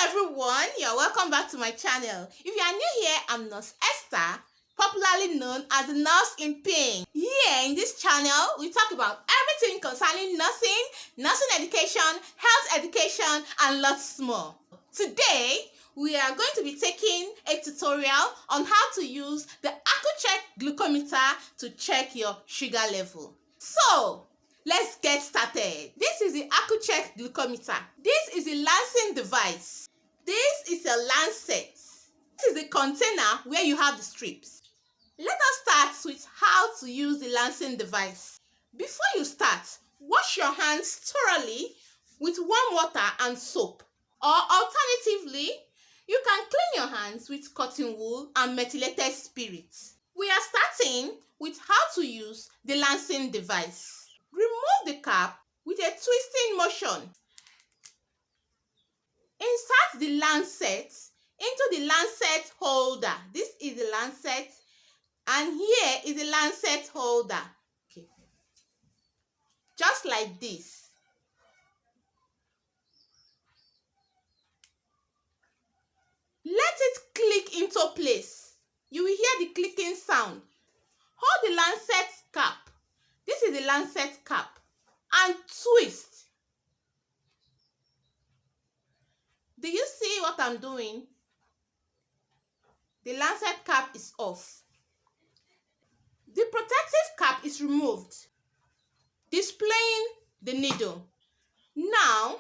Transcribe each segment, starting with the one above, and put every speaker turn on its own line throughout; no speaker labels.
everyone, you're welcome back to my channel. If you are new here, I'm Nurse Esther, popularly known as the Nurse in Pain. Here in this channel, we talk about everything concerning nursing, nursing education, health education, and lots more. Today, we are going to be taking a tutorial on how to use the Accu CHEK glucometer to check your sugar level. So, let's get started. This is the Accu CHEK glucometer. This is a Lancet device. This is a Lancet. This is the container where you have the strips. Let us start with how to use the Lancet device. Before you start, wash your hands thoroughly with warm water and soap. Or alternatively, you can clean your hands with cotton wool and methylated spirit. We are starting with how to use the Lancet device. Remove the cap with a twisting motion. Insert the Lancet into the Lancet holder. This is the Lancet and here is the Lancet holder. Okay. Just like this. Let it click into place. You will hear the clicking sound. Hold the Lancet cap. This is the Lancet cap and twist. Do you see what I'm doing? The Lancet cap is off. The protective cap is removed, displaying the needle. Now,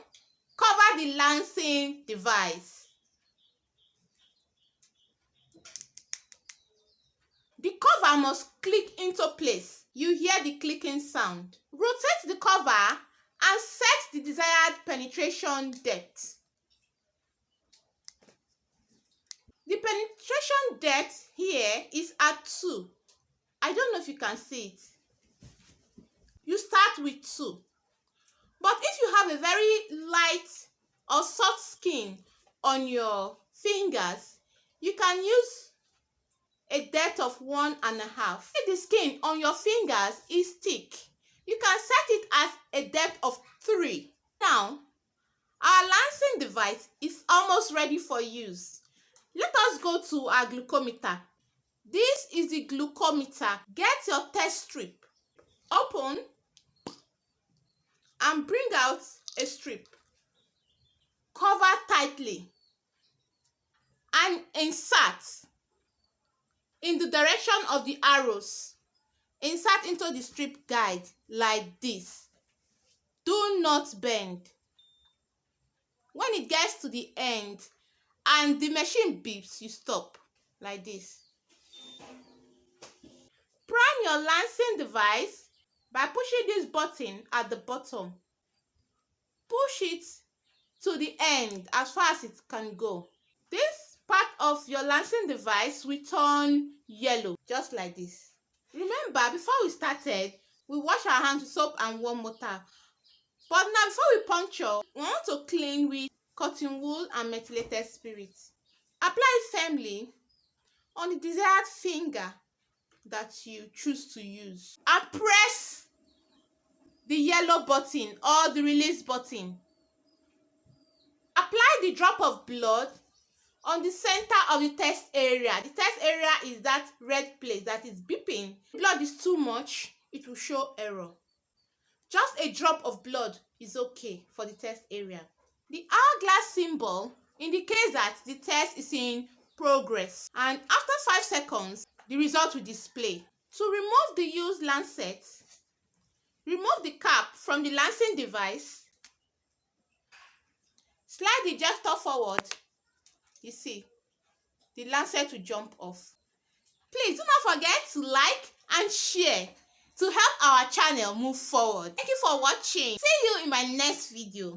cover the Lancet device. The cover must click into place. You hear the clicking sound. Rotate the cover and set the desired penetration depth. The penetration depth here is at 2. I don't know if you can see it. You start with 2. But if you have a very light or soft skin on your fingers, you can use a depth of 1.5. If the skin on your fingers is thick, you can set it as a depth of 3. Now, our Lancet device is almost ready for use. Let us go to our glucometer. This is the glucometer. Get your test strip. Open and bring out a strip. Cover tightly and insert in the direction of the arrows. Insert into the strip guide like this. Do not bend. When it gets to the end and the machine beeps, you stop like this. Prime your Lancet device by pushing this button at the bottom. Push it to the end as far as it can go. This part of your Lancet device will turn yellow, just like this. Remember, before we started, we wash our hands with soap and warm water. But now, before we puncture, we want to clean with cotton wool and methylated spirit. Apply it firmly on the desired finger that you choose to use. And press the yellow button or the release button. Apply the drop of blood on the center of the test area. The test area is that red place that is beeping. If blood is too much, it will show error. Just a drop of blood is okay for the test area. The hourglass symbol indicates that the test is in progress, and after 5 seconds, the result will display. To remove the used Lancet, remove the cap from the Lancet device. Slide the gesture forward. You see, the Lancet will jump off. Please do not forget to like and share to help our channel move forward. Thank you for watching. See you in my next video.